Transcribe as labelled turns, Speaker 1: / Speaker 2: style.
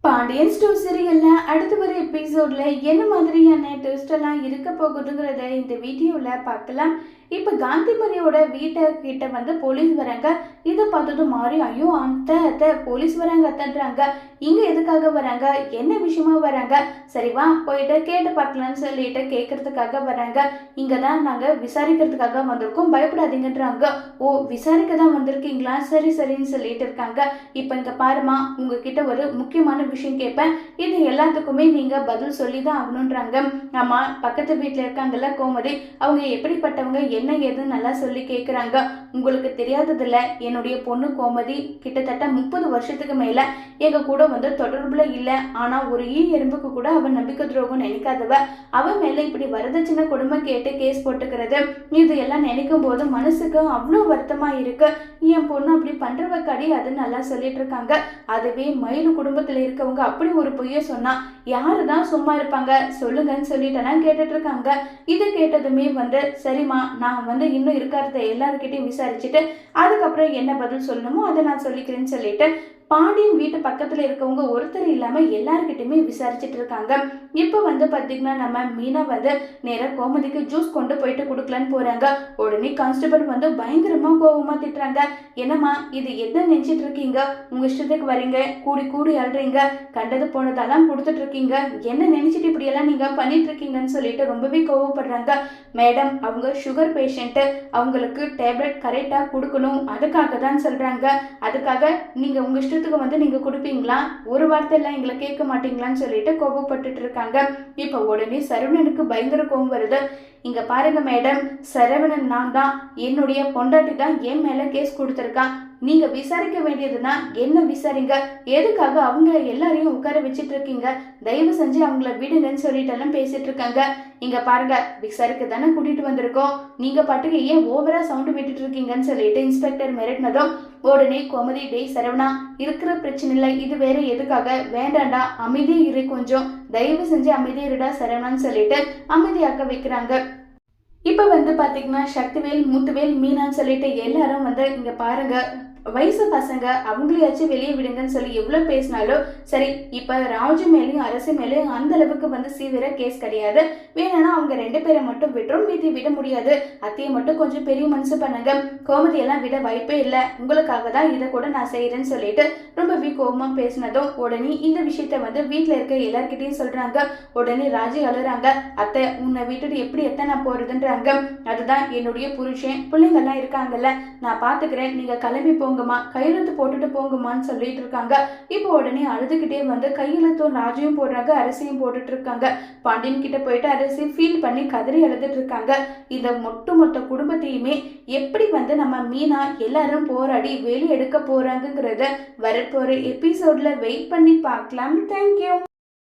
Speaker 1: Pandian store சீரியல்ல அடுத்து வர எபிசோட்ல என்ன மாதிரியான ட்விஸ்ட் எல்லாம் இருக்க போகுதுங்கிறத இந்த வீடியோல பார்க்கலாம். இப்ப காந்திமதியோட வீட்டை கிட்ட வந்து போலீஸ் வராங்க. இதை பார்த்ததும் மாறி ஐயோ அத்தை அத்தை போலீஸ் வராங்க அத்தன்றாங்க. இங்க எதுக்காக வராங்க, என்ன விஷயமா வராங்க, சரி வா போயிட்டு கேட்டு பார்க்கலான்னு சொல்லிட்டு கேட்கறதுக்காக வராங்க. இங்க தான் நாங்க விசாரிக்கிறதுக்காக வந்திருக்கோம், பயப்படாதீங்கன்றாங்க. ஓ விசாரிக்க தான் வந்திருக்கீங்களா, சரி சரின்னு சொல்லிட்டு இருக்காங்க. இப்ப இங்க பாருமா, உங்ககிட்ட ஒரு முக்கியமான விஷயம் கேட்பேன், இது எல்லாத்துக்குமே நீங்க பதில் சொல்லி தான் ஆகணுன்றாங்க. ஆமா, பக்கத்து வீட்டுல இருக்காங்கல்ல கோமதி, அவங்க எப்படிப்பட்டவங்க என்ன ஏதுன்னு நல்லா சொல்லி கேட்குறாங்க. உங்களுக்கு தெரியாததில்ல, என்னுடைய பொண்ணு கோமதி கிட்டத்தட்ட 30 வருஷத்துக்கு மேல எங்க கூட வந்து தொடர்புல இல்லை. ஆனா ஒரு எறும்புக்கு கூட அவன் நம்பிக்கை துரோகம் நினைக்காதவ. அவன் மேல இப்படி வரதட்சணை கொடுமை கேட்டு கேஸ் போட்டுக்கிறது, இது எல்லாம் நினைக்கும் போது மனசுக்கு அவ்வளோ வருத்தமா இருக்கு. என் பொண்ணு அப்படி பண்றவக்காடி அது நல்லா சொல்லிட்டு இருக்காங்க. அதுவே மயிலு குடும்பத்துல இருக்கவங்க அப்படி ஒரு பொய்ய சொன்னா யாருதான் சும்மா இருப்பாங்க சொல்லுங்கன்னு சொல்லிட்டெல்லாம் கேட்டுட்டு இருக்காங்க. இதை கேட்டதுமே வந்து சரிம்மா, நான் வந்து இன்னும் இருக்கிறத எல்லாருக்கிட்டையும் விசாரிச்சுட்டு அதுக்கப்புறம் என்ன பதில் சொல்லணுமோ அதை நான் சொல்லிக்கிறேன்னு சொல்லிட்டு பாண்டியன் வீட்டு பக்கத்துல இருக்கவங்க ஒருத்தர் இல்லாம எல்லாருக்கிட்டையுமே விசாரிச்சுட்டு இருக்காங்க. இப்ப வந்து பாத்தீங்கன்னா நம்ம மீனா வந்து நேர கோமதிக்கு ஜூஸ் கொண்டு போயிட்டு கொடுக்கலான்னு போறாங்க. உடனே கான்ஸ்டபிள் வந்து பயங்கரமா கோபமா திட்டுறாங்க. என்னம்மா இது என்ன நினைச்சிட்டு இருக்கீங்க, உங்க இஷ்டத்துக்கு வரீங்க, கூடி கூடி அழுறீங்க, கண்டது போனதெல்லாம் கொடுத்துட்டு இருக்கீங்க, என்ன நினைச்சிட்டு இப்படி எல்லாம் நீங்க பண்ணிட்டு இருக்கீங்கன்னு சொல்லிட்டு ரொம்பவே கோவப்படுறாங்க. மேடம் அவங்க சுகர் பேஷண்ட், அவங்களுக்கு டேப்லெட் கரெக்டா கொடுக்கணும், அதுக்காக தான் சொல்றாங்க. அதுக்காக நீங்க உங்க இஷ்டத்துக்கு வந்து நீங்க கொடுப்பீங்களா, ஒரு வார்த்தை எல்லாம் எங்களை கேட்க மாட்டீங்களான்னு சொல்லிட்டு கோபப்பட்டுட்டு இருக்காங்க. இப்ப உடனே சரவணனுக்கு பயங்கர கோபம் வருது. இங்க பாருங்க மேடம், சரவணன் நான் தான், என்னுடைய பொண்டாட்டி தான் என் மேல கேஸ் கொடுத்துருக்கான். நீங்க விசாரிக்க வேண்டியதுன்னா என்ன விசாரிங்க, எதுக்காக அவங்க எல்லாரையும் உட்கார வச்சுட்டு இருக்கீங்க, தயவு செஞ்சு அவங்கள விடுங்கன்னு சொல்லிட்டு எல்லாம் பேசிட்டு இருக்காங்க. இங்க பாருங்க, விசாரிக்க தானே கூட்டிட்டு வந்திருக்கோம், நீங்க பாட்டுக்கு ஏன் ஓவரா சவுண்டு விட்டுட்டு இருக்கீங்கன்னு சொல்லிட்டு இன்ஸ்பெக்டர் மிரட்டினதும் உடனே கோமதி, டேய் சரவணா, இருக்கிற பிரச்சனை இல்லை, இது வேற எதுக்காக, வேண்டாண்டா அமைதி இரு, கொஞ்சம் தயவு செஞ்சு அமைதி இருடா சரவணான்னு சொல்லிட்டு அமைதியாக்க வைக்கிறாங்க. இப்ப வந்து பாத்தீங்கன்னா சக்திவேல், முத்துவேல், மீனான்னு சொல்லிட்டு எல்லாரும் வந்து இங்க பாருங்க, வயசு பசங்க அவங்களையாச்சும் வெளியே விடுங்கன்னு சொல்லி எவ்வளவு பேசினாலும் சரி, இப்ப ராஜு மேலேயும் அரசு மேலேயும் அந்த அளவுக்கு வந்து சீவிர கேஸ் கிடையாது, வேணும்னா அவங்க 2 பேரை மட்டும் விட்டுரும், மீதி விட முடியாது, அத்தையை மட்டும் கொஞ்சம் பெரிய மனசு பண்ணுங்க, கோமதி எல்லாம் விட வாய்ப்பே இல்லை, உங்களுக்காக தான் இதை கூட நான் செய்யறேன்னு சொல்லிட்டு ரொம்பவே கோபமா பேசினதும் உடனே இந்த விஷயத்த வந்து வீட்டுல இருக்க எல்லார்கிட்டையும் சொல்றாங்க. உடனே ராஜி அழுறாங்க. அத்தை உன்னை விட்டுட்டு எப்படி எத்தனை நான் போறதுன்றாங்க. அதுதான் என்னுடைய புருஷன், பிள்ளைங்க எல்லாம் இருக்காங்கல்ல, நான் பாத்துக்கிறேன், நீங்க கிளம்பி போங்கம்மா, கையெழுத்து போட்டுட்டு போங்கம்மான்னு சொல்லிட்டு இருக்காங்க. இப்போ உடனே அழுதுகிட்டே வந்து கையெழுத்தும் ராஜையும் போடுறாங்க, அரசியும் போட்டுட்டு இருக்காங்க. பாண்டியன் கிட்ட போயிட்டு அரசி ஃபீல் பண்ணி கதறி அழுதுட்டு இருக்காங்க. இந்த மொத்த குடும்பத்தையுமே எப்படி வந்து நம்ம மீனா எல்லாரும் போராடி வெளியே எடுக்க போறாங்கிறத வரப்போற எபிசோட்ல வெயிட் பண்ணி பார்க்கலாம். தேங்க்யூ.